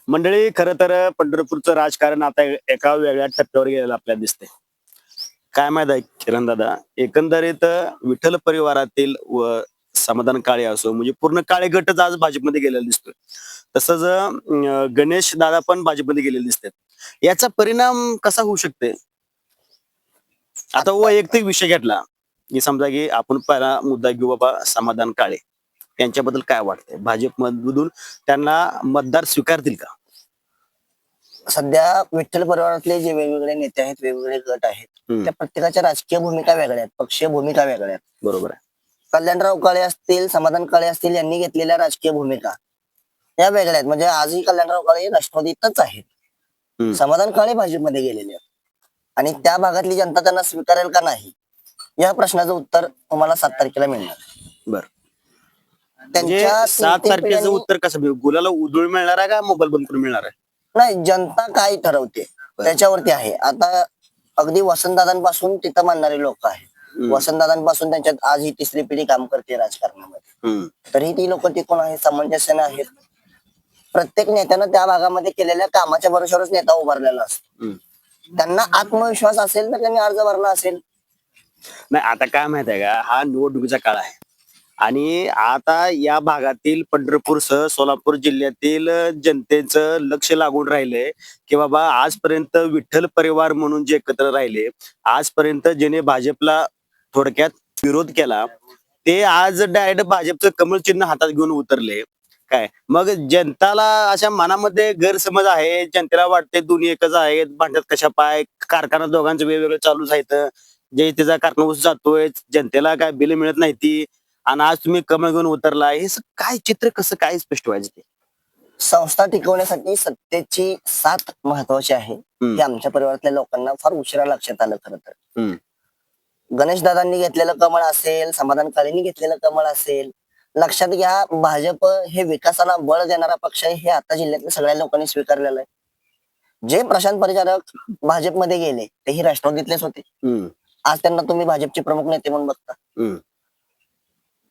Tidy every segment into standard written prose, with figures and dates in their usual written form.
मंडळी, खरं तर पंढरपूरचं राजकारण आता एका वेगळ्या टप्प्यावर गेलेलं आपल्याला दिसतंय. काय माहित आहे किरण दादा, एकंदरीत विठ्ठल परिवारातील व समाधान काळे असो, म्हणजे पूर्ण काळे गटच आज भाजपमध्ये गेलेला दिसतोय. तसंच गणेश दादा पण भाजपमध्ये गेलेले दिसतात. याचा परिणाम कसा होऊ शकते? आता वैयक्तिक विषय घेतला की समजा की आपण पहिला मुद्दा घेऊ, बाबा समाधान काळे यांच्याबद्दल काय वाटतंय? भाजपमधून त्यांना मतदार स्वीकारतील का? सध्या विठ्ठल परिवारातले जे वेगवेगळे नेते आहेत, वेगवेगळे गट आहेत, त्या प्रत्येकाच्या राजकीय भूमिका वेगळ्या आहेत, पक्षीय भूमिका वेगळ्या आहेत. बरोबर आहे. कल्याणराव काळे असतील, समाधान काळे असतील, यांनी घेतलेल्या राजकीय भूमिका या वेगळ्या आहेत. म्हणजे आजही कल्याणराव काळे राष्ट्रवादीतच आहेत, समाधान काळे भाजपमध्ये गेलेले आहेत. आणि त्या भागातली जनता त्यांना स्वीकारेल का नाही, या प्रश्नाचं उत्तर तुम्हाला 7 तारखेला मिळणार. बर, त्यांच्या 7 तीन तारखेचं पिढ्यांनी- उत्तर कसं मिळेल? गुलाला उधळून मिळणार आहे का मोबाईल बंद करून मिळणार आहे? नाही, जनता काय ठरवते त्याच्यावरती आहे. आता अगदी वसंतदादांपासून तिथं मानणारे लोक आहेत, वसंतदादांपासून त्यांच्यात आज ही तिसरी पिढी काम करते राजकारणामध्ये, तरी ती लोक टिकून आहेत, सामंजस्याने आहेत. प्रत्येक नेत्यानं त्या भागामध्ये केलेल्या कामाच्या भरोशावरच नेता उभारलेला असतो. त्यांना आत्मविश्वास असेल तर त्यांनी अर्ज भरला असेल. नाही, आता काय माहित आहे का, हा निवडणुकीचा काळ आहे आणि आता या भागातील पंढरपूरसह सोलापूर जिल्ह्यातील जनतेचं लक्ष लागून राहिलंय की बाबा आजपर्यंत विठ्ठल परिवार म्हणून जे एकत्र राहिले, आजपर्यंत ज्याने भाजपला थोडक्यात विरोध केला, ते आज डायरेक्ट भाजपचं कमळ चिन्ह हातात घेऊन उतरले. काय मग जनताला अशा मनामध्ये गैरसमज आहे, जनतेला वाटते दोन्ही एकच आहेत, भांडत कशा पाय, कारखाना दोघांचं वेगवेगळं चालूच आहेत, जे त्याचा कारखाना ऊस जातोय, जनतेला काय बिल मिळत नाही ती, आणि आज तुम्ही कमळ घेऊन उतरला, हे काय चित्र कसं काय स्पष्ट व्हायचं ते? संस्था टिकवण्यासाठी सत्तेची साथ महत्वाची आहे, हे आमच्या परिवारातल्या लोकांना फार उशिरा लक्षात आलं. खरं तर गणेशदादांनी घेतलेलं कमळ असेल, समाधान काळेंनी घेतलेलं कमळ असेल, लक्षात घ्या, भाजप हे विकासाला बळ देणारा पक्ष आहे, हे आता जिल्ह्यातल्या सगळ्या लोकांनी स्वीकारलेलं आहे. जे प्रशांत परिचारक भाजपमध्ये गेले तेही राष्ट्रवादीतलेच होते. आज त्यांना तुम्ही भाजपचे प्रमुख नेते म्हणून बघता.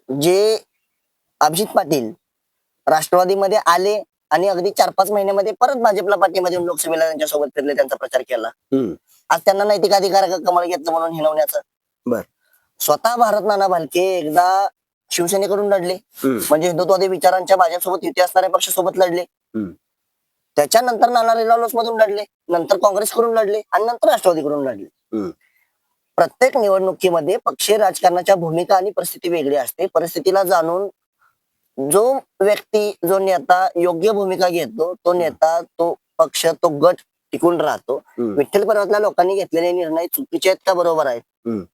जे अभिजित पाटील राष्ट्रवादीमध्ये आले आणि अगदी 4-5 महिन्यामध्ये परत भाजपला पाठिंबा देऊन लोकसभेला त्यांच्यासोबत फिरले, त्यांचा प्रचार केला. आज त्यांना नैतिक अधिकार कमळ घेतलं म्हणून हिणवण्याचं. स्वतः भारत नाना भालके एकदा शिवसेनेकडून लढले, म्हणजे हिंदुत्ववादी विचारांच्या भाजपसोबत युती असणाऱ्या पक्षासोबत लढले. त्याच्यानंतर नाना रिलालोस मधून लढले, नंतर काँग्रेसकडून लढले आणि नंतर राष्ट्रवादीकडून लढले. प्रत्येक निवडणुकीमध्ये पक्षीय राजकारणाच्या भूमिका आणि परिस्थिती वेगळी असते. परिस्थितीला जाणून जो व्यक्ती, जो नेता योग्य भूमिका घेतो, तो नेता, तो पक्ष, तो गट टिकून राहतो. विठ्ठल परिवारातल्या लोकांनी घेतलेले निर्णय चुकीचे आहेत का बरोबर आहेत,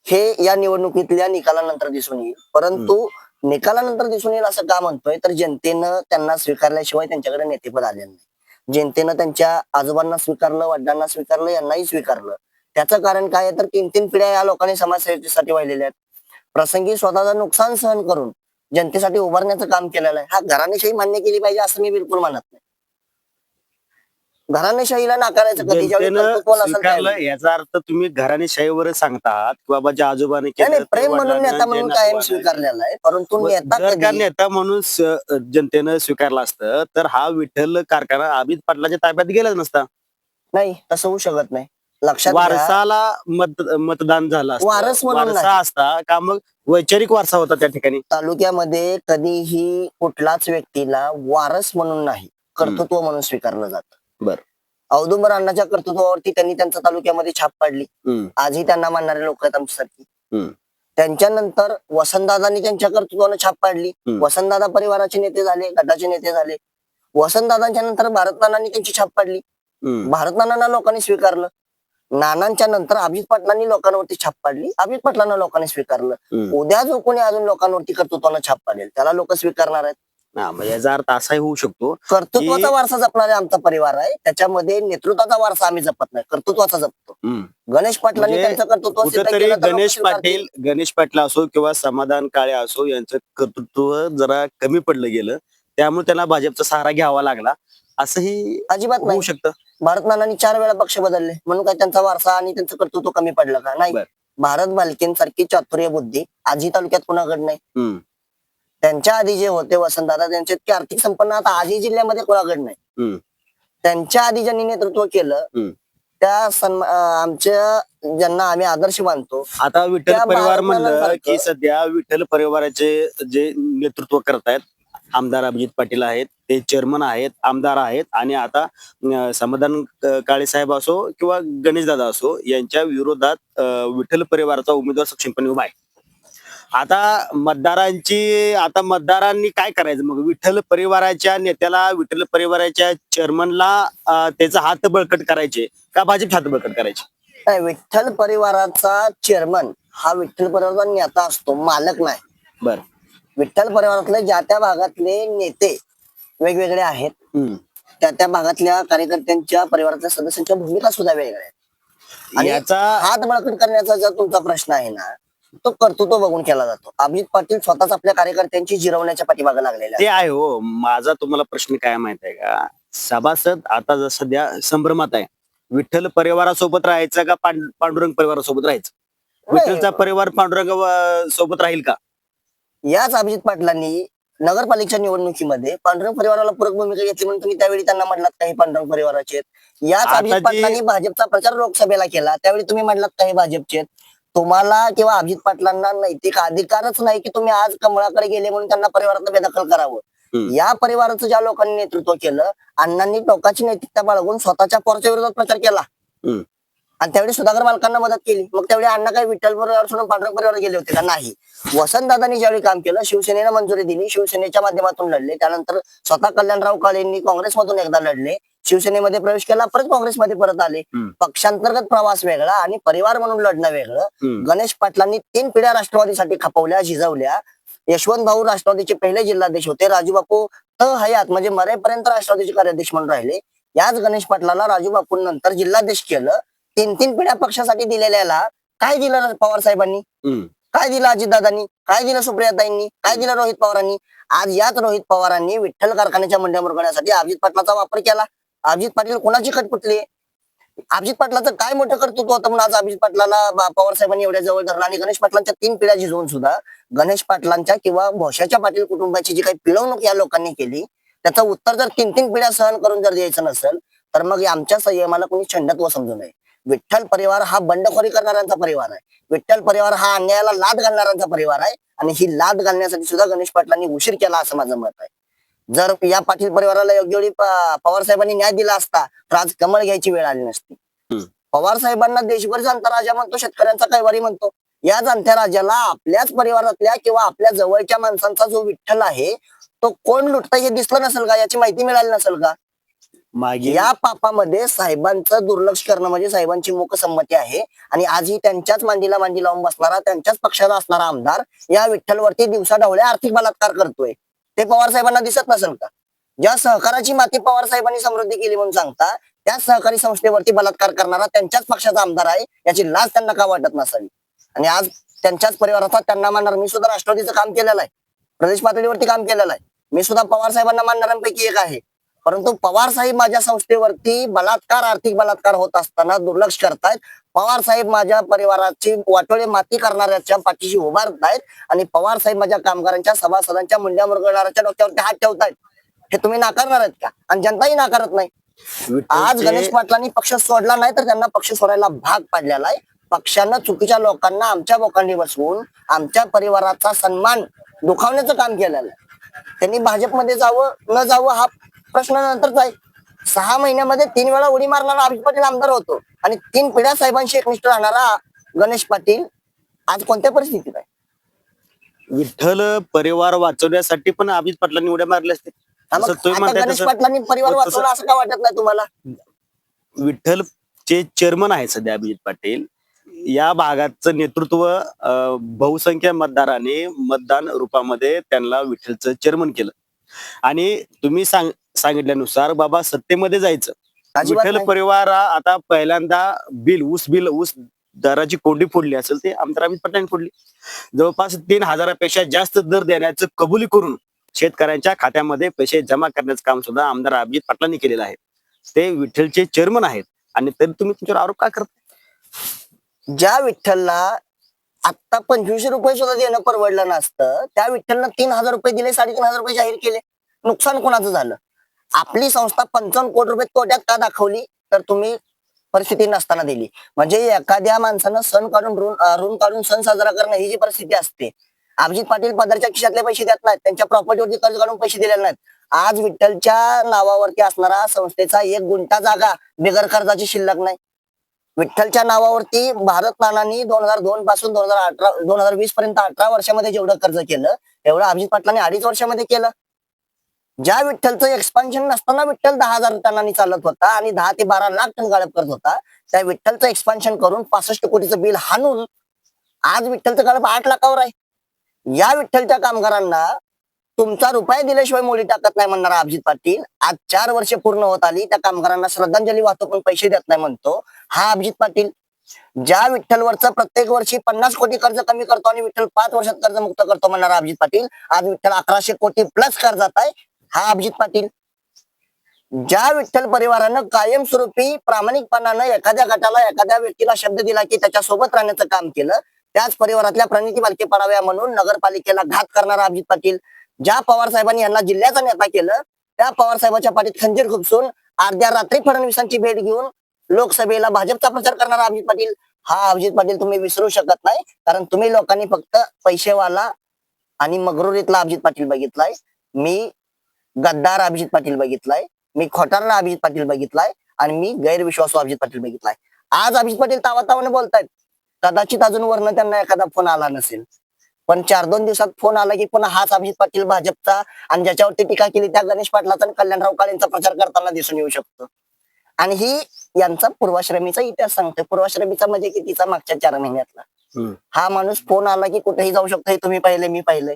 हे या निवडणुकीतल्या निकालानंतर दिसून येईल. परंतु निकालानंतर दिसून येईल असं का म्हणतोय, तर जनतेनं त्यांना स्वीकारल्याशिवाय त्यांच्याकडे नेतेपद आले नाही. जनतेनं त्यांच्या आजोबांना स्वीकारलं, वडिलांना स्वीकारलं, यांनाही स्वीकारलं. त्याचं कारण काय आहे, तर 3-3 पिढ्या या लोकांनी समाजसेवेसाठी वाहिलेल्या आहेत. प्रसंगी स्वतःचं नुकसान सहन करून जनतेसाठी उभारण्याचं काम केलेलं आहे. हा घराणेशाही मान्य केली पाहिजे असं मी बिलकुल म्हणत नाही. घराणेशाहीला नाकारायचं कधी, याचा अर्थ तुम्ही घराणेशाहीवर सांगता आहात की बाबा ज्या आजोबाने प्रेम म्हणून नेता म्हणून कायम स्वीकारलेला आहे. परंतु नेता म्हणून जनतेनं स्वीकारला असतं तर हा विठ्ठल कारखाना अभिजित पाटलाच्या ताब्यात गेलाच नसता. नाही, तसं होऊ शकत नाही. लक्षात वारसाला मतदान झालं, वारसा असता का, मग वैचारिक वारसा होता त्या ठिकाणी. तालुक्यामध्ये कधीही कुठलाच व्यक्तीला वारस म्हणून नाही, कर्तृत्व म्हणून स्वीकारलं जातं. औदुंबर अण्णाच्या कर्तृत्वावरती त्यांनी त्यांच्या तालुक्यामध्ये छाप पाडली. आजही त्यांना मानणारे लोक आहेत आमच्यासारखी. त्यांच्यानंतर वसंतदादांनी त्यांच्या कर्तृत्वाने छाप पाडली. वसंतदादा परिवाराचे नेते झाले, गटाचे नेते झाले. वसंतदादांच्या नंतर भारतनानांनी त्यांची छाप पाडली. भारतनानांना लोकांनी स्वीकारलं. नानांच्या नंतर अभिजित पाटलांनी लोकांवरती छाप पाडली, अभिजित पाटलांना लोकांनी स्वीकारलं. उद्या जो कोणी अजून लोकांवरती कर्तृत्वानं छाप पाडेल त्याला लोक स्वीकारणार आहेत. याचा अर्थ असाही होऊ शकतो, कर्तृत्वाचा वारसा जपणारे आमचा परिवार आहे, त्याच्यामध्ये नेतृत्वाचा वारसा आम्ही जपत नाही, कर्तृत्वाचा जपतो. गणेश पाटलांनी त्यांचं कर्तृत्व सिद्ध केलं तर गणेश पाटील असो किंवा समाधान काळे असो, यांचं कर्तृत्व जरा कमी पडलं गेलं, त्यामुळे त्यांना भाजपचा सहारा घ्यावा लागला असंही अजिबात होऊ शकतं. भारतनानांनी 4 वेळा पक्ष बदलले म्हणून काय त्यांचा वारसा आणि त्यांचं कर्तृत्व कमी पडलं का? नाही. भारत भालकेंसारखी चातुर्य बुद्धी आजही तालुक्यात कुणाकडे नाही. त्यांच्या आधी जे होते वसंतदादा, त्यांचे आर्थिक संपन्न आता आजही जिल्ह्यामध्ये कोणाकडे नाही. त्यांच्या आधी ज्यांनी नेतृत्व केलं हम्म. त्या आमच्या ज्यांना आम्ही आदर्श मानतो आता विठ्ठल त्या परिवार म्हणलं महाराजांसारखं- की सध्या विठ्ठल परिवाराचे जे नेतृत्व करतायत आमदार अभिजित पाटील आहेत, ते चेअरमन आहेत, आमदार आहेत आणि आता समाधान काळे साहेब असो किंवा गणेशदादा असो यांच्या विरोधात विठ्ठल परिवाराचा उमेदवार सक्षमपणे उभा आहे. आता मतदारांनी काय करायचं मग? विठ्ठल परिवाराच्या नेत्याला, विठ्ठल परिवाराच्या चेअरमनला त्याचा हात बळकट करायचे का भाजप हात बळकट करायचे? नाही, विठ्ठल परिवाराचा चेअरमन हा विठ्ठल परिवाराचा नेता असतो, मालक नाही. बर. विठ्ठल परिवारातले ज्या त्या भागातले नेते वेगवेगळे आहेत, त्या त्या भागातल्या कार्यकर्त्यांच्या परिवारातल्या सदस्यांच्या भूमिका सुद्धा वेगळ्या आहेत. आणि याचा हात बळकट करण्याचा जर तुमचा प्रश्न आहे ना, तो कर्तृत्व बघून केला जातो. अभिजित पाटील स्वतःच आपल्या कार्यकर्त्यांची जिरवण्याच्या पाठीमागे लागलेले ते आहे हो. माझा तुम्हाला प्रश्न काय माहित आहे का? सभासद आता सध्या संभ्रमात आहे. विठ्ठल परिवारासोबत राहायचं का पांडुरंग परिवारासोबत राहायचं? विठ्ठलचा परिवार पांडुरंग सोबत राहील का? याच अभिजित पाटलांनी नगरपालिकेच्या निवडणुकीमध्ये पांडुरंग परिवाराला पूरक भूमिका घेतली म्हणून तुम्ही त्यावेळी त्यांना म्हटलात काही पांडुरंग परिवाराचे आहेत. याच आता अभिजित जी- पाटलांनी भाजपचा प्रचार लोकसभेला केला, त्यावेळी तुम्ही म्हटलात काही भाजपचे आहेत. तुम्हाला किंवा अभिजित पाटलांना नैतिक अधिकारच नाही की तुम्ही आज कमळाकडे गेले म्हणून त्यांना परिवारात बेदखल करावं. या परिवाराचं ज्या लोकांनी नेतृत्व केलं, अण्णांनी टोकाची नैतिकता बाळगून स्वतःच्या पोरच्या विरोधात प्रचार केला आणि त्यावेळी सुधाकर मालकांना मदत केली. मग त्यावेळी अण्णा काही विठ्ठल परिवार सोडून पांडुरंग परिवार गेले होते का? नाही. वसंतदादांनी ज्यावेळी काम केलं, शिवसेनेनं मंजुरी दिली, शिवसेनेच्या माध्यमातून लढले. त्यानंतर स्वतः कल्याणराव काळेंनी काँग्रेसमधून एकदा लढले, शिवसेनेमध्ये प्रवेश केला, परत काँग्रेसमध्ये परत आले. पक्षांतर्गत प्रवास वेगळा आणि परिवार म्हणून लढणं वेगळं. गणेश पाटलांनी 3 पिढ्या राष्ट्रवादीसाठी खपवल्या, झिजवल्या. यशवंत भाऊ राष्ट्रवादीचे पहिले जिल्हाध्यक्ष होते, राजू बापू हयात म्हणजे मरेपर्यंत राष्ट्रवादीचे कार्याध्यक्ष म्हणून राहिले. याच गणेश पाटलाला राजू बापू नंतर जिल्हाध्यक्ष केलं. 3 पिढ्या पक्षासाठी दिलेल्याला काय दिलं पवार साहेबांनी? काय दिलं अजितदादांनी? काय दिलं सुप्रियाताईंनी? काय दिलं रोहित पवारांनी? आज याच रोहित पवारांनी विठ्ठल कारखान्याच्या मंड्या मुरगण्यासाठी अभिजित पाटलाचा वापर केला. अभिजित पाटील कोणाची खटपुटली? अभिजित पाटलाचं काय मोठं कर्तृत्व होतं म्हणून आज अभिजित पाटलाला पवार साहेबांनी एवढ्या जवळ धरलं आणि गणेश पाटलांच्या 3 पिढ्या झिजवून सुद्धा गणेश पाटलांच्या किंवा भोशाच्या पाटील कुटुंबाची जी काही पिळवणूक या लोकांनी केली, त्याचं उत्तर जर 3 पिढ्या सहन करून जर द्यायचं नसेल तर मग आमच्या संयमाला कोणी छंडत्व समजू नये. विठ्ठल परिवार हा बंडखोरी करणाऱ्यांचा परिवार आहे. विठ्ठल परिवार हा अन्यायाला लाद घालणाऱ्यांचा परिवार आहे आणि ही लाद घालण्यासाठी सुद्धा गणेश पाटलांनी उशीर केला असं माझं मत आहे. जर या पाटील परिवाराला योग्य वेळी पवार साहेबांनी न्याय दिला असता तर आज कमळ घ्यायची वेळ आली नसती. पवार साहेबांना देशभर जनता राजा म्हणतो, शेतकऱ्यांचा कैवारी म्हणतो. या जनता राजाला आपल्याच परिवारातल्या किंवा आपल्या जवळच्या माणसांचा जो विठ्ठल आहे तो कोण लुटता हे दिसलं नसेल का? याची माहिती मिळाली नसेल का? मागे या पापामध्ये साहेबांचं दुर्लक्ष करणं म्हणजे साहेबांची मूकसंमती आहे. आणि आजही त्यांच्याच मांडीला मांडी लावून बसणारा, त्यांच्याच पक्षाचा असणारा आमदार या विठ्ठलवरती दिवसाढवळ्या आर्थिक बलात्कार करतोय. ते पवार साहेबांना दिसत नसेल का? ज्या सहकाराची माती पवार साहेबांनी समृद्धी केली म्हणून सांगता, त्या सहकारी संस्थेवरती बलात्कार करणारा त्यांच्याच पक्षाचा आमदार आहे, याची लाज त्यांना का वाटत नसावी? आणि आज त्यांच्याच परिवाराचा त्यांना मानणार, मी सुद्धा राष्ट्रवादीचं काम केलेलं आहे, प्रदेश पातळीवरती काम केलेलं आहे, मी सुद्धा पवार साहेबांना मानणाऱ्यांपैकी एक आहे. परंतु पवार साहेब माझ्या संस्थेवरती बलात्कार, आर्थिक बलात्कार होत असताना दुर्लक्ष करतायत. पवार साहेब माझ्या परिवाराची वाटोळे माती करणाऱ्याच्या पाठीशी उभारतायत आणि पवार साहेब माझ्या कामगारांच्या, सभासदांच्या, मुंड्या मुरगळणाऱ्याच्या डोक्यावरती हात ठेवतायत. हे तुम्ही नाकारणार आहेत का? आणि जनताही नाकारत नाही. आज गणेश पाटलांनी पक्ष सोडला नाही तर त्यांना पक्ष सोडायला भाग पाडलेला आहे. पक्षानं चुकीच्या लोकांना आमच्या बोकांनी बसवून आमच्या परिवाराचा सन्मान दुखावण्याचं काम केलेलं आहे. त्यांनी भाजपमध्ये जावं न जावं हा प्रश्न नंतरचा आहे. 6 महिन्यामध्ये 3 वेळा उडी मारणारा अभिजित पाटील आमदार होतो आणि 3 पिढ्या साहेबांशी एकनिष्ठ राहणारा गणेश पाटील आज कोणत्या परिस्थितीत आहे? विठ्ठल परिवार वाचवण्यासाठी पण अभिजित पाटलांनी उड्या मारल्या असते. असं तुम्ही आता म्हणताय गणेश तसं पाटलांनी परिवार तसं- वाचवला असं का वाटत नाही तुम्हाला? विठ्ठलचे चेअरमन आहे सध्या अभिजित पाटील. या भागाचं नेतृत्व बहुसंख्य मतदाराने मतदान रूपामध्ये त्यांना विठ्ठलचं चेअरमन केलं आणि तुम्ही सांगितल्यानुसार बाबा सत्तेमध्ये जायचं. अजिबात विठ्ठल नाही. परिवार आता पहिल्यांदा ऊस दराची कोंडी फोडली असेल ते आमदार अभिजित पाटलांनी फोडली. जवळपास 3,000पेक्षा जास्त दर देण्याचं कबुली करून शेतकऱ्यांच्या खात्यामध्ये पैसे जमा करण्याचं काम सुद्धा आमदार अभिजित पाटलांनी केलेलं आहे. ते विठ्ठलचे चेअरमन आहेत आणि तरी तुम्ही तुमच्यावर आरोप काय करता? ज्या विठ्ठलला आता 2500 रुपये सुद्धा देणं परवडलं नसतं, त्या विठ्ठलनं 3,000 रुपये दिले, 3,500 रुपये जाहीर केले. नुकसान कोणाचं झालं? आपली संस्था 55 कोटी रुपये तोट्यात का दाखवली, तर तुम्ही परिस्थिती नसताना दिली. म्हणजे एखाद्या माणसानं सण काढून ऋण काढून सण साजरा करणं ही जी परिस्थिती असते. अभिजित पाटील पदरच्या खिशातले पैसे देत नाहीत, त्यांच्या प्रॉपर्टीवरती कर्ज काढून पैसे दिलेले नाहीत. आज विठ्ठलच्या नावावरती असणारा संस्थेचा 1 गुंठा जागा बिगर कर्जाची शिल्लक नाही. विठ्ठलच्या नावावरती भारत नानांनी 2002 पासून 2020 पर्यंत 18 वर्षामध्ये जेवढं कर्ज केलं, एवढं अभिजित पाटलांनी 2.5 वर्षामध्ये केलं. ज्या विठ्ठलचं एक्सपान्शन नसताना विठ्ठल 10,000 टनांनी चालत होता आणि 10 ते 12 लाख टन गाळप करत होता, त्या विठ्ठलचं एक्सपान्शन करून 65 कोटीचं बिल हाणून आज विठ्ठलचं गाळप 8 लाखावर आहे. या विठ्ठलच्या कामगारांना तुमचा रुपया दिल्याशिवाय मोडी टाकत नाही म्हणणारा अभिजित पाटील आज 4 वर्ष पूर्ण होत आली, त्या कामगारांना श्रद्धांजली वाहतो पण पैसे देत नाही म्हणतो हा अभिजित पाटील. ज्या विठ्ठलवरचं प्रत्येक वर्षी 50 कोटी कर्ज कमी करतो आणि विठ्ठल 5 वर्षात कर्जमुक्त करतो म्हणणारा अभिजित पाटील, आज विठ्ठल 1100 कोटी प्लस कर्जात आहे हा अभिजित पाटील. ज्या विठ्ठल परिवारानं कायमस्वरूपी प्रामाणिकपणानं एखाद्या गटाला एखाद्या व्यक्तीला शब्द दिला की त्याच्या सोबत राहण्याचं काम केलं, त्याच परिवारातल्या प्रणिती बालके पडाव्या म्हणून नगरपालिकेला घात करणारा अभिजित पाटील. ज्या पवार साहेबांनी यांना जिल्ह्याचा नेता केलं, त्या पवार साहेबांच्या पाठीत खंजीर खुपसून अर्ध्या रात्री फडणवीसांची भेट घेऊन लोकसभेला भाजपचा प्रचार करणारा अभिजित पाटील हा अभिजित पाटील तुम्ही विसरू शकत नाही. कारण तुम्ही लोकांनी फक्त पैसेवाला आणि मगरुरीतला अभिजित पाटील बघितलाय. मी गद्दार अभिजित पाटील बघितलाय, मी खोटारडा अभिजित पाटील बघितलाय आणि मी गैरविश्वासू अभिजित पाटील बघितलाय. आज अभिजित पाटील तावातावाने बोलतायत, कदाचित अजून वरनं त्यांना एखादा फोन आला नसेल, पण 4-2 दिवसात फोन आला की पुन्हा हाच अभिजित पाटील भाजपचा आणि ज्याच्यावरती टीका केली त्या गणेश पाटलाचा आणि कल्याणराव काळेंचा प्रचार करताना दिसून येऊ शकतो. आणि ही यांचा पूर्वाश्रमीचा इतिहास सांगतोय. पूर्वाश्रमीचा म्हणजे कितीचा, मागच्या 4 महिन्यातला. हा माणूस फोन आला की कुठेही जाऊ शकतो, हे तुम्ही पाहिले मी पाहिलंय.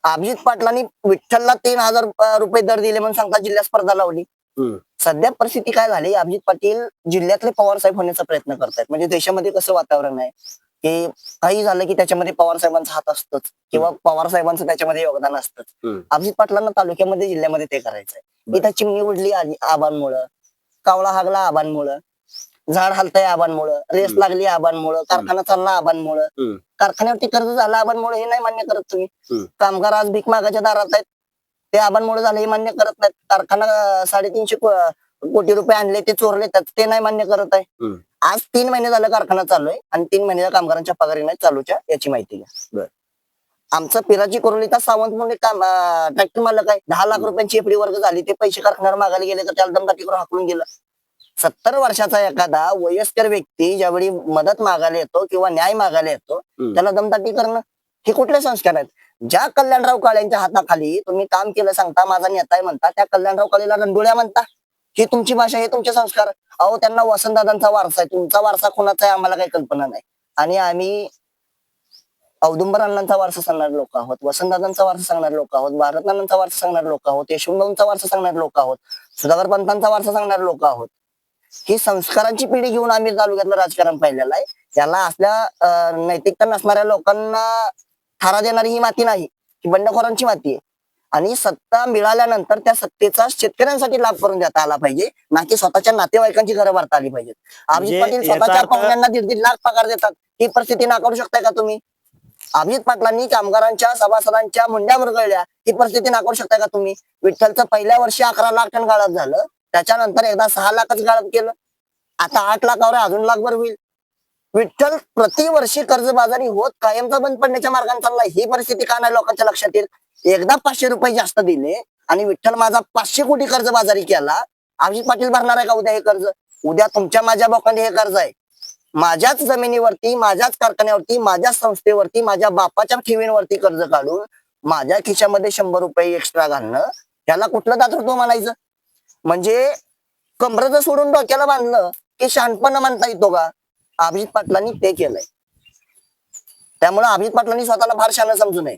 अभिजित पाटलांनी विठ्ठलला 3,000 रुपये दर दिले म्हणून सांगता जिल्ह्यात स्पर्धा लावली. सध्या परिस्थिती काय झाली, अभिजित पाटील जिल्ह्यातले पवार साहेब होण्याचा प्रयत्न करतायत. म्हणजे देशामध्ये कसं वातावरण आहे की काही झालं की त्याच्यामध्ये पवार साहेबांचा हात असतोच किंवा पवार साहेबांचं त्याच्यामध्ये योगदान असतंच. अभिजित पाटलांना तालुक्यामध्ये जिल्ह्यामध्ये ते करायचंय. इथं चिमणी उडली आबांमुळं, कावळा हागला आबांमुळं, झाड हलतंय आबांमुळं, रेस लागली आबांमुळं, कारखाना चालला आबांमुळं, कारखान्यावरती कर्ज झालं आबांमुळे हे नाही मान्य करत तुम्ही. कामगार आज भीक मागाच्या दारात आहेत, ते आबांमुळे झालं हे मान्य करत नाहीत. कारखाना 350 कोटी रुपये आणले ते चोरले ते नाही मान्य करत आहे. आज 3 महिने झालं कारखाना चालू आहे आणि 3 महिन्याच्या कामगारांच्या पगारी नाही चालूच्या, याची माहिती घ्या. आमचं पिराची कोरोलीचा सावंत म्हणून ट्रॅक्टर मालक आहे, 10 लाख रुपयांची एफडी वर्ग झाली, ते पैसे कारखान्यावर मागायला गेले तर त्याला दमदाटी करून हाकलून गेलं. 70 वर्षाचा एखादा वयस्कर व्यक्ती ज्यावेळी मदत मागायला येतो किंवा न्याय मागायला येतो त्याला दमदाटी करणं हे कुठले संस्कार आहेत? ज्या कल्याणराव काळेंच्या हाताखाली तुम्ही काम केलं सांगता माझा नेता आहे म्हणता, त्या कल्याणराव काळेला रंडोळ्या म्हणता, ही तुमची भाषा, हे तुमचे संस्कार. अहो त्यांना वसंतदादांचा वारसा आहे, तुमचा वारसा कोणाचा आहे आम्हाला काही कल्पना नाही. आणि आम्ही औदुंबर अण्णांचा वारसा सांगणारे लोक आहोत, वसंतदादांचा वारसा सांगणारे लोक आहोत, भारत नानांचा वारसा सांगणारे लोक आहोत, यशवंतचा वारसा सांगणारे लोक आहोत, सुधाकर पंतांचा वारसा सांगणारे लोक आहोत. ही संस्कारांची पिढी घेऊन आम्ही तालुक्यातलं राजकारण पाहिलेलं आहे. त्याला असल्या नैतिकता नसणाऱ्या लोकांना थारा देणारी ही माती नाही, ही बंडखोरांची माती आहे. आणि सत्ता मिळाल्यानंतर त्या सत्तेचा शेतकऱ्यांसाठी लाभ करून देता आला पाहिजे, ना की स्वतःच्या नातेवाईकांची घरं भरता आली पाहिजेत. अभिजित पाटील स्वतःच्या पाहुण्यांना 1.5 लाख पगार देतात, ही परिस्थिती नाकारू शकताय का तुम्ही? अभिजित पाटलांनी कामगारांच्या सभासदांच्या मुंड्या मुरगळल्या, ही परिस्थिती नाकारू शकताय का तुम्ही? विठ्ठलचं पहिल्या वर्षी 11 लाख टन गाळप झालं, त्याच्यानंतर एकदा 6 लाखच गाळप केलं, आता 8 लाखावर अजून लाखभर होईल. विठ्ठल प्रतिवर्षी कर्जबाजारी होत कायमचा बंद पडण्याच्या मार्गाने चाललाय. ही परिस्थिती का नाही लोकांच्या लक्षात येईल? एकदा 500 रुपये जास्त दिले आणि विठ्ठल माझा 500 कोटी कर्जबाजारी केला, अभिजित पाटील भरणार आहे का उद्या हे कर्ज? उद्या तुमच्या माझ्या बोकांडी हे कर्ज आहे. माझ्याच जमिनीवरती, माझ्याच कारखान्यावरती, माझ्याच संस्थेवरती, माझ्या बापाच्या ठेवींवरती कर्ज काढून माझ्या खिशामध्ये 100 रुपये एक्स्ट्रा घालणं, त्याला कुठलं दातृत्व म्हणायचं? म्हणजे कमरचं सोडून डोक्याला बांधलं की शहाणपण म्हणता येतो का? अभिजित पाटलांनी ते केलंय. त्यामुळे अभिजित पाटलांनी स्वतःला फार शहाणं समजू नये.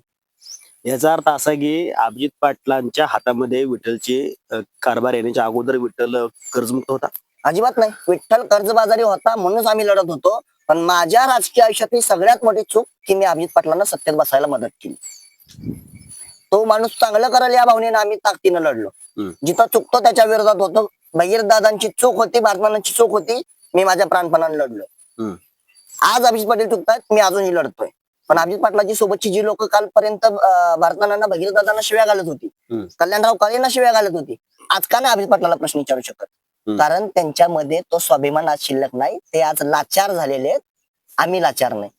याचा अर्थ असा की अभिजित पाटलांच्या हातामध्ये विठ्ठलचे कारभार येण्याच्या अगोदर विठ्ठल कर्जमुक्त होता? अजिबात नाही. विठ्ठल कर्जबाजारी होता म्हणूनच आम्ही लढत होतो. पण माझ्या राजकीय आयुष्यातली सगळ्यात मोठी चूक की मी अभिजित पाटलांना सत्तेत बसायला मदत केली. तो माणूस चांगलं करायला या भावनेनं आम्ही ताकदीनं लढलो. जिथं चुकतो त्याच्या विरोधात होतो. भगीरदादांची चूक होती, भारतमानांची चूक होती, मी माझ्या प्राणपणाने लढलो. आज अभिजित पाटील चुकतायत, मी अजूनही लढतोय. पण अभिजित पाटलाची सोबतची जी लोक कालपर्यंत भारताना भगीरथ दादांना शिव्या घालत होती, हम्म. कल्याणराव काळेंना शिव्या घालत होती, आज का नाही अभिजित पाटलाला प्रश्न विचारू शकत? हम्म. कारण त्यांच्यामध्ये तो स्वाभिमान आज शिल्लक नाही. ते आज लाचार झालेले आहेत. आम्ही लाचार नाही.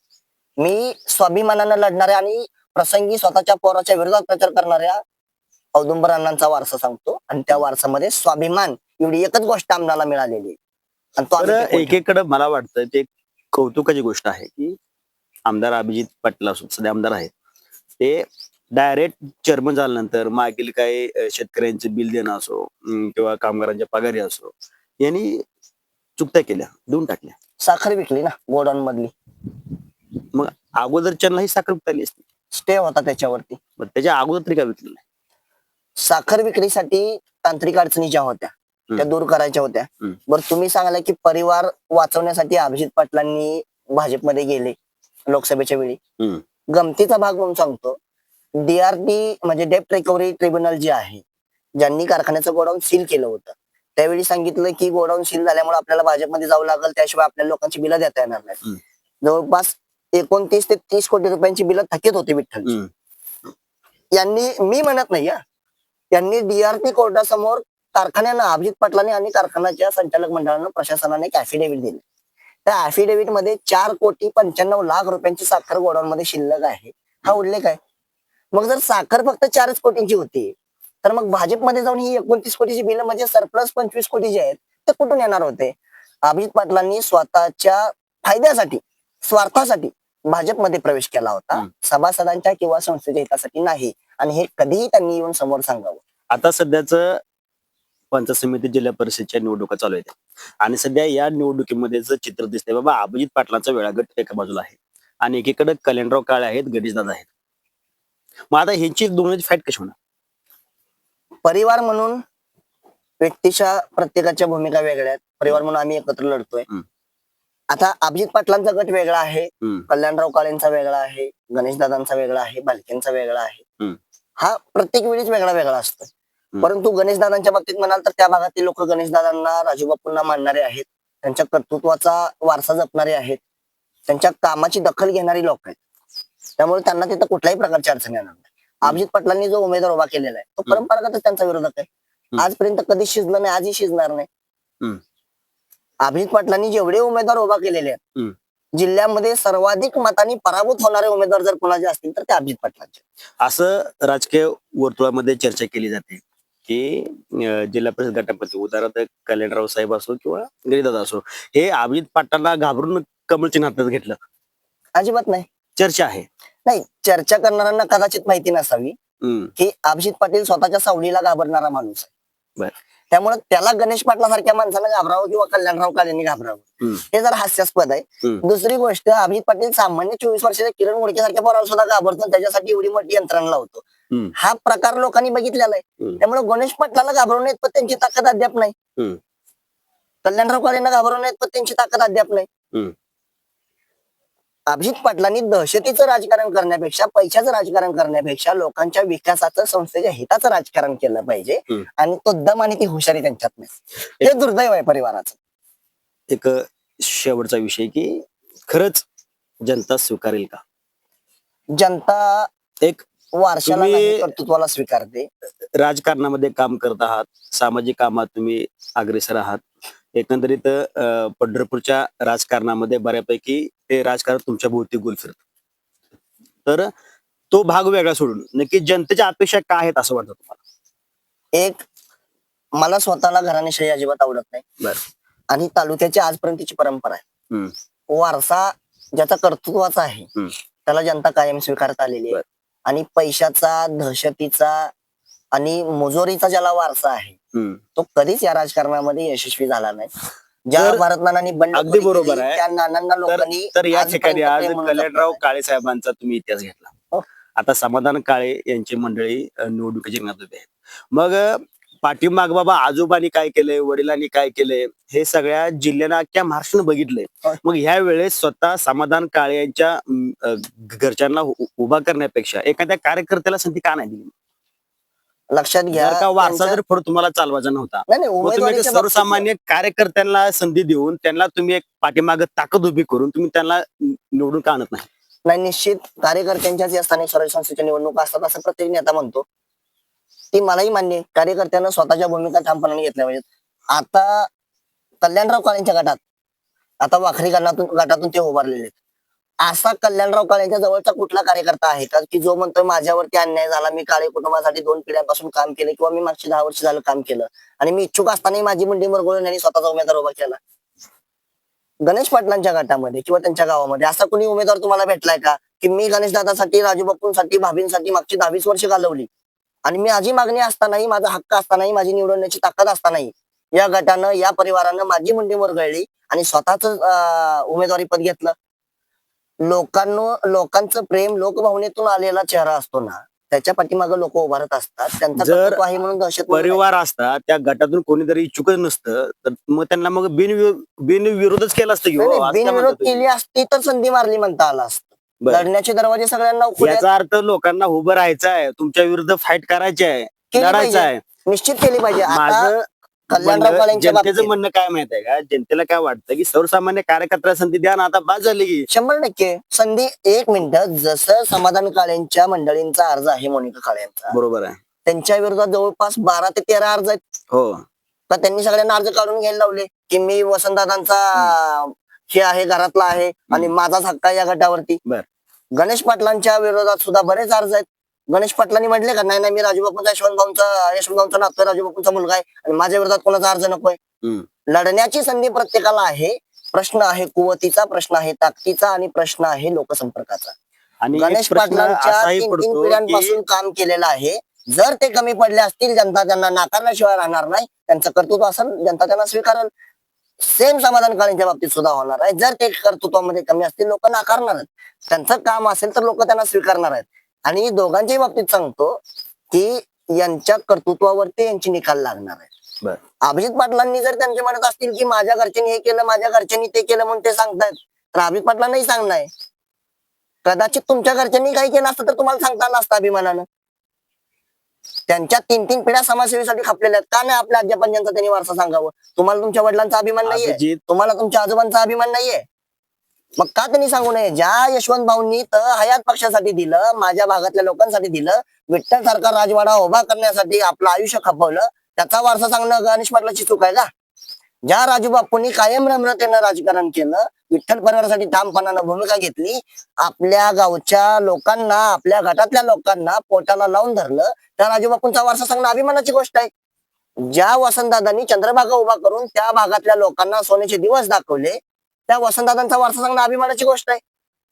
मी स्वाभिमानानं लढणाऱ्या आणि प्रसंगी स्वतःच्या पोराच्या विरोधात प्रचार करणाऱ्या औदुंबर अण्णांचा वारसा सांगतो, आणि त्या वारसामध्ये स्वाभिमान एवढी एकच गोष्ट आम्हाला मिळालेली आहे. आणि तो आम्ही तर टिकवून ठेवतो. एकीकडे मला वाटतं ते कौतुकाची गोष्ट आहे की आमदार अभिजित पाटील असो, सध्या आमदार आहेत, ते डायरेक्ट चेअरमन झाल्यानंतर मागील काही शेतकऱ्यांचे बिल देणं असो किंवा कामगारांच्या पगारी असो, यांनी चुकत्या केल्या, देऊन टाकल्या. साखर विकली ना गोडाऊन मधली, मग अगोदरच्यांना ही साखर विकता आली असती, स्टे होता त्याच्यावरती. मग त्याच्या अगोदर तरी काय विकलं नाही? साखर विक्रीसाठी तांत्रिक अडचणी ज्या होत्या त्या दूर करायच्या होत्या. हम्म. बरं, तुम्ही सांगाल की परिवार वाचवण्यासाठी अभिजित पाटलांनी भाजपमध्ये गेले लोकसभेच्या वेळी. हम्म. गमतीचा भाग म्हणून सांगतो, DRT म्हणजे डेप्ट रिकव्हरी ट्रिब्युनल जे आहे, ज्यांनी कारखान्याचं गोडाऊन सील केलं होतं, त्यावेळी सांगितलं की गोडाऊन सील झाल्यामुळे आपल्याला भाजपमध्ये जावं लागेल, त्याशिवाय आपल्या लोकांची बिलं देता येणार नाही. हम्म. जवळपास 29 ते 30 कोटी रुपयांची बिलं थकीत होती विठ्ठल. यांनी, मी म्हणत नाही या, यांनी DRT कोर्टासमोर कारखान्यानं, अभिजित पाटलांनी आणि कारखान्याच्या संचालक मंडळानं, प्रशासनाने एक ऍफिडेव्हिट दिले. त्या ऍफिडेव्हिट मध्ये 4,95,00,000 रुपयांची साखर गोडाऊन मध्ये शिल्लक आहे, हा उल्लेख आहे. मग जर साखर फक्त 4 कोटींची होती, तर मग भाजपमध्ये जाऊन ही 29 कोटीची बिलं म्हणजे सरप्लस 25 कोटी जे आहेत ते कुठून येणार होते? अभिजित पाटलांनी स्वतःच्या फायद्यासाठी, स्वार्थासाठी भाजपमध्ये प्रवेश केला होता, सभासदांच्या किंवा संस्थेच्या हितासाठी नाही. आणि हे कधीही त्यांनी येऊन समोर सांगावं. आता सध्याच पंचायत समिती जिल्हा परिषदच्या निवडणुका चालू आहेत आणि सध्या या निवडणुकीमध्ये जर चित्र दिसतंय बाबा, अभिजित पाटलांचा वेळागट एका बाजूला आहे आणि एकीकडे कल्याणराव काळे आहेत, गणेशदादा आहेत. मग आता ह्यांची दोन्ही फाईट कशी होणार? परिवार म्हणून व्यक्तीच्या प्रत्येकाच्या भूमिका वेगळ्या आहेत. परिवार म्हणून आम्ही एकत्र लढतोय. आता अभिजित पाटलांचा गट वेगळा आहे, कल्याणराव काळेंचा वेगळा आहे, गणेशदादांचा वेगळा आहे, भालकेंचा वेगळा आहे. हा प्रत्येक वेळीच वेगळा वेगळा असतो. परंतु गणेशदादांच्या बाबतीत म्हणाल तर त्या भागातील लोक गणेशदादांना, राजूबापूंना मानणारे आहेत, त्यांच्या कर्तृत्वाचा वारसा जपणारे आहेत, त्यांच्या कामाची दखल घेणारी लोक आहेत. त्यामुळे त्यांना तिथं कुठल्याही प्रकारची अडचण येणार नाही. अभिजित पाटलांनी जो उमेदवार उभा केलेला आहे तो परंपरागतच त्यांचा विरोधक आहे. आजपर्यंत कधीच शिजलं नाही, आजही शिजणार नाही. अभिजित पाटलांनी जेवढे उमेदवार उभा केलेले आहेत, जिल्ह्यामध्ये सर्वाधिक मतांनी पराभूत होणारे उमेदवार जर कोणाचे असतील तर ते अभिजित पाटलांचे. असं राजकीय वर्तुळामध्ये चर्चा केली जाते की जिल्हा परिषद गटापती उदाहरणार्थ कल्याणराव साहेब असो किंवा गिरीदादा असो, हे अभिजित पाटलांना घाबरून कमळ चिन्ह हातात घेतलं. अजिबात नाही. चर्चा आहे. नाही, चर्चा करणाऱ्यांना कदाचित माहिती नसावी की अभिजित पाटील स्वतःच्या सावलीला घाबरणारा माणूस आहे. त्यामुळे त्याला गणेश पाटला सारख्या माणसाला घाबरावं किंवा कल्याणराव काळेंनी घाबरावं हे जरा हास्यास्पद आहे. दुसरी गोष्ट, अभिजित पाटील सामान्य 24 वर्षाच्या किरण मोडके सारख्या पोराला सुद्धा घाबरतो, त्याच्यासाठी एवढी मोठी यंत्रणा लावतो. हा प्रकार लोकांनी बघितलेला आहे. त्यामुळे गणेश पाटलाला घाबरवण्यात पण त्यांची ताकद अद्याप नाही, कल्याणराव काळेंना घाबरवण्यात पण त्यांची ताकद अद्याप नाही. अभिजित पाटलांनी दहशतीचं राजकारण करण्यापेक्षा, पैशाचं राजकारण करण्यापेक्षा लोकांच्या विकासाचं, संस्थेच्या हिताचं राजकारण केलं पाहिजे. आणि तो दम आणि ती हुशारी त्यांच्यात नाही. हे दुर्दैव आहे परिवाराचं. एक शेवटचा विषय की खरंच जनता स्वीकारेल का? जनता एक वारशाला नाही, कर्तृत्वाला स्वीकारते. राजकारणामध्ये काम करत आहात, सामाजिक कामात तुम्ही अग्रेसर आहात. एकंदरीत पंढरपूरच्या राजकारणामध्ये बऱ्यापैकी ते राजकारण तुमच्या भोवती गोल फिरत. तर तो भाग वेगळा सोडून नक्की जनतेच्या अपेक्षा काय आहेत असं वाटतं तुम्हाला? एक, मला स्वतःला घराणेशाही अजिबात आवडत नाही. आणि तालुक्याची आजपर्यंतची परंपरा आहे, वारसा ज्याचा कर्तृत्वाचा आहे त्याला जनता कायम स्वीकारत आलेली आहे. आणि पैशाचा, दहशतीचा आणि मुजोरीचा ज्याला वारसा आहे तो कधीच या राजकारणामध्ये यशस्वी झाला नाही. ज्या भारत नानांनी बंड अगदी बरोबर आहे. त्या नानांना लोकांनी, तर या ठिकाणी आज कल्याणराव काळे साहेबांचा तुम्ही इतिहास घेतला. आता समाधान काळे यांची मंडळी निवडणुकीच्या रिंगणात उभी आहेत. मग पाठीमाग बाबा आजोबांनी काय केलंय, वडिलांनी काय केलंय, हे सगळ्या जिल्ह्यांना, अख्ख्या महाराष्ट्रानं बघितलंय. मग ह्या वेळेस स्वतः समाधान काळे यांच्या घरच्यांना उभा करण्यापेक्षा एखाद्या कार्यकर्त्याला संधी का नाही दिली? लक्षात घ्या, जर का वारसा जर पुढे तुम्हाला चालवायचा नव्हता, तुम्ही सर्वसामान्य कार्यकर्त्यांना संधी देऊन त्यांना तुम्ही एक पाठीमाग ताकद उभी करून तुम्ही त्यांना निवडून का आणत नाही? नाही, निश्चित कार्यकर्त्यांच्याच या स्थानिक स्वराज्य संस्थेच्या निवडणुका असतात असं प्रत्येक नेता म्हणतो. ती मलाही मान्य आहे. कार्यकर्त्यांना स्वतःच्या भूमिका ठामपणाने घेतल्या पाहिजेत. आता कल्याणराव काळेंच्या गटात, आता वाखरी गटातून ते उभारलेले आहेत. असा कल्याणराव काळेंच्या जवळचा कुठला कार्यकर्ता आहे का की जो म्हणतोय माझ्यावरती अन्याय झाला, मी काळे कुटुंबासाठी 2 पिढ्यांपासून काम केले किंवा मी मागची 10 वर्ष झालं काम केलं आणि मी इच्छुक असतानाही माझी मुंडी मुरगळून यांनी स्वतःचा उमेदवार उभा केला. गणेश पाटलांच्या गटामध्ये किंवा त्यांच्या गावामध्ये असा कोणी उमेदवार तुम्हाला भेटलाय का की मी गणेश दादासाठी, राजू बाप्पूंसाठी, भाभींसाठी मागची 10-20 वर्ष घालवली आणि मी माझी मागणी असतानाही, माझा हक्क असतानाही, माझी निवडण्याची ताकद असतानाही या गटानं, या परिवारानं माझी मुंडी मुरगळली आणि स्वतःच उमेदवारी पद घेतलं. लोकांचं प्रेम लोकभावनेतून आलेला चेहरा असतो ना, त्याच्या पाठीमागे लोक उभारत असतात. त्यांचा जर कर्तृत्व आहे म्हणून दहशत नाही. परिवार असता त्या गटातून कोणीतरी इच्छुकच नसतं तर मग त्यांना मग बिनविरोधच केला असतं की नाही, हो, नाही, असं काय बिनविरोध म्हणता तुम्ही? केली असती तर संधी मारली म्हणता आला असतं. बरं. लढण्याचे दरवाजे सगळ्यांना उघडे आहेत. याचा अर्थ लोकांना उभं राहायचं आहे, तुमच्या विरुद्ध फाईट करायची आहे, केली लढायचं पाहिजे. आहे. निश्चित केली पाहिजे. आता माझं कल्याणराव म्हणणं, काळेंच्या जनतेचं बाबतीत म्हणणं काय माहित आहे का, जनतेला काय वाटतं की सर्वसामान्य कार्यकर्त्याला संधी द्या ना, आता बाद झाली की 100% संधी. 1 मिनिट, जसं समाधान काळेंच्या मंडळींचा अर्ज आहे, मोनिका काळे यांचा, बरोबर आहे. त्यांच्या विरोधात जवळपास 12 ते 13 अर्ज आहेत. हो, तर त्यांनी सगळ्यांना अर्ज काढून घ्यायला लावले की मी वसंतदादांचा हे आहे, घरातला आहे आणि माझाच हक्क आहे या गटावरती. बर. गणेश पाटलांच्या विरोधात सुद्धा बरेच अर्ज आहेत. गणेश पाटलांनी म्हटले का नाही, मी राजू बापूंचा यशवंतभाऊंचा नातू आहे, राजू बापूंचा मुलगा आहे आणि माझ्या विरोधात कोणाचा अर्ज नकोय. लढण्याची संधी प्रत्येकाला आहे. प्रश्न आहे कुवतीचा, प्रश्न आहे ताकदीचा आणि प्रश्न आहे लोकसंपर्काचा. आणि गणेश एक प्रश्न पाटलांच्या असाही 3 पडतो पिढ्यांपासून काम केलेलं आहे. जर ते कमी पडले असतील, जनता त्यांना नाकारल्याशिवाय राहणार नाही. त्यांचं कर्तृत्व असेल, जनता त्यांना स्वीकारेल. सेम समाधान काळेंच्या बाबतीत सुद्धा होणार आहे. जर ते कर्तृत्वामध्ये कमी असतील, लोक नाकारणार आहेत. त्यांचं काम असेल तर लोक त्यांना स्वीकारणार आहेत. आणि दोघांच्याही बाबतीत सांगतो की यांच्या कर्तृत्वावरती यांची निकाल लागणार आहे. बर. अभिजित पाटलांनी जर त्यांचे म्हणत असतील की माझ्या घरच्यांनी हे केलं, माझ्या घरच्यांनी ते केलं म्हणून ते सांगतायत, तर अभिजित पाटलांनाही सांगणार आहे. कदाचित तुमच्या घरच्यांनी काही केलं असतं तर तुम्हाला सांगता आलं असतं अभिमानानं. त्यांच्या 3 पिढ्या समाजसेवेसाठी खपलेल्या आहेत. का नाही आपल्या आज्यापंजांचा त्यांनी वारसा सांगावं? तुम्हाला तुमच्या वडिलांचा अभिमान नाहीये, अभिजित तुम्हाला तुमच्या आजोबांचा अभिमान नाहीये, मग का त्यांनी सांगू नये? ज्या यशवंत भाऊंनी तर हयात पक्षासाठी दिलं, माझ्या भागातल्या लोकांसाठी दिलं, विठ्ठल सारखा राजवाडा उभा करण्यासाठी आपलं आयुष्य खपवलं, त्याचा वारसा सांगणं गणेश पाटलाची चूक आहे का? ज्या राजू बापूंनी कायम नम्रतेनं राजकारण केलं, विठ्ठल परिवारासाठी ठामपणानं भूमिका घेतली, आपल्या गावच्या लोकांना, आपल्या गटातल्या लोकांना पोटाला लावून धरलं, त्या राजू बापूंचा वारसा सांगणं अभिमानाची गोष्ट आहे. ज्या वसंतदादांनी चंद्रभागा उभा करून त्या भागातल्या लोकांना सोन्याचे दिवस दाखवले, त्या वसंतदादांचा वारसा सांगणं अभिमानाची गोष्ट आहे.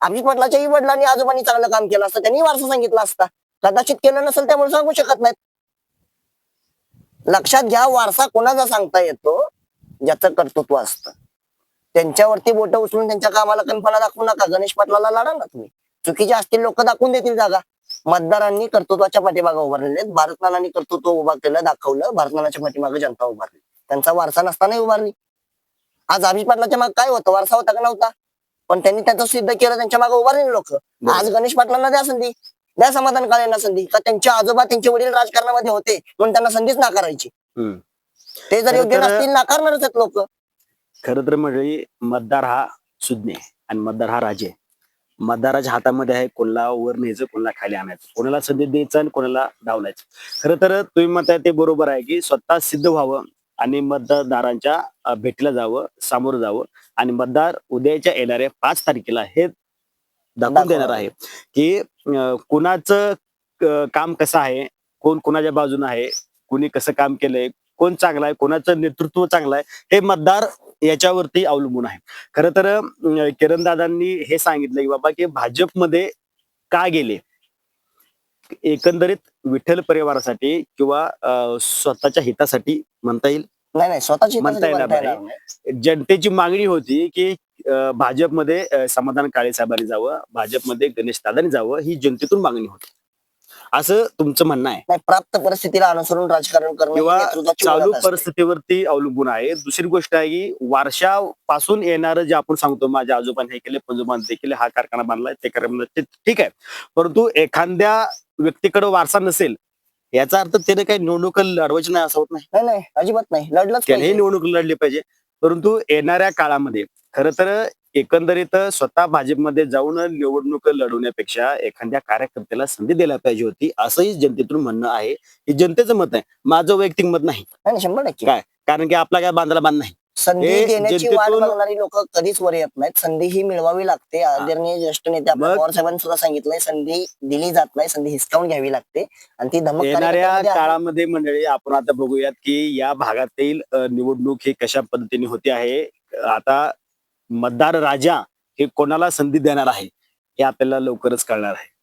अभिजित पाटलाच्याही वडिलांनी आजोबांनी चांगलं काम केलं असतं, त्यांनी वारसा सांगितला असता. कदाचित केलं नसेल त्यामुळे सांगू शकत नाहीत. लक्षात घ्या, वारसा कोणाचा सांगता येतो? ज्याचं कर्तृत्व असतं. त्यांच्यावरती बोट उचलून त्यांच्या कामाला कमीपणा दाखवू नका. गणेश पाटलाला लढा ना तुम्ही. चुकीचे असतील लोक दाखवून देतील जागा. मतदारांनी कर्तृत्वाच्या पाठीमागे उभारलेले आहेत. भारतनानांनी कर्तृत्व उभा केलं, दाखवलं. भारतनानाच्या पाठीमागे जनता उभारली. त्यांचा वारसा नसतानाही उभारली. आज अभिजित पाटलाच्या मागे काय होतं? वारसा होता का नव्हता? पण त्यांनी त्याचं सिद्ध केलं, त्यांच्या मागे उभारलेले लोक. आज गणेश पाटलांना द्या संधी, द्या समाधान काळेंना संधी. का त्यांचे आजोबा, त्यांचे वडील राजकारणामध्ये होते म्हणून त्यांना संधीच नाकारायची? ते जर योग्य नसतील, नाकारणारच आहेत लोक. खरं तर म्हणजे मतदार हा सुज्ञ आहे आणि मतदार हा राजे आहे. मतदाराच्या हातामध्ये आहे कोणाला वर न्यायचं, कोणाला खाली आणायचं, कोणाला संधी द्यायचं आणि कोणाला डावलायचं. खरं तर तुम्ही म्हणताय ते बरोबर आहे की स्वतः सिद्ध व्हावं आणि मतदारांच्या भेटीला जावं, सामोरं जावं आणि मतदार उद्याच्या येणाऱ्या 5 तारखेला हे दाखवून देणार आहे की कुणाचं काम कसं आहे, कोण कोणाच्या बाजूने आहे, कोणी कसं काम केलंय, कोण चांगला आहे, कोणाचं नेतृत्व चांगलं आहे, हे मतदार याच्यावरती अवलंबून आहे. खरं तर किरणदादांनी हे सांगितलं की बाबा की भाजपमध्ये का गेले, एकंदरीत विठ्ठल परिवारासाठी किंवा स्वतःच्या हितासाठी म्हणता येईल, नाही, स्वतःची म्हणता येणार नाही. जनतेची मागणी होती की भाजपमध्ये समाधान काळे साहेबांनी जावं, भाजपमध्ये गणेश दादांनी जावं, ही जनतेतून मागणी होती असं तुमचं म्हणणं आहे. नाही, प्राप्त परिस्थितीला अनुसरून राजकारण करणं किंवा नेतृत्वाची चालू ओळख असते. परिस्थितीवरती अवलंबून आहे. दुसरी गोष्ट आहे की वारशापासून येणारं जे आपण सांगतो, माझ्या आजोबांनी हे केले, पंजोबांनी ते केले, हा कारखाना बांधलाय, ते कारखाना, ते ठीक आहे. परंतु एखाद्या व्यक्तीकडे वारसा नसेल याचा अर्थ त्याने काही निवडणूक लढवायची नाही असं होत नाही. नाही, नाही, अजिबात नाही. लढलंच त्यानेही पाहिजे. निवडणूक लढली पाहिजे. परंतु येणाऱ्या काळामध्ये खरं तर एकंदरीत स्वतः भाजपमध्ये जाऊन निवडणूक लढवण्यापेक्षा एखाद्या कार्यकर्त्याला संधी द्यायला पाहिजे होती, असंही जनतेतून म्हणणं आहे. हे जनतेचं मत आहे, माझं वैयक्तिक मत नाही. नाही 100% काय कारण की आपला काय बांधायला बांध नाही. संधी हे देण्याची वाट जनतेतून- बघणारी लोक कधीच वर येत नाहीत. संधी ही मिळवावी लागते. आदरणीय ज्येष्ठ नेते आपल्या मग- पवार साहेबांनी सुद्धा सांगितलंय, संधी दिली जात नाही, संधी हिसकावून घ्यावी लागते आणि ती धमक येणाऱ्या कार्यकर्त्यांमध्ये आहे. काळामध्ये मंडळी आपण आता बघूयात की या भागातील निवडणूक ही कशा पद्धतीने होते आहे. आता मतदार राजा हे कोणाला संधी देणार आहे हे आपल्याला लवकरच कळणार आहे.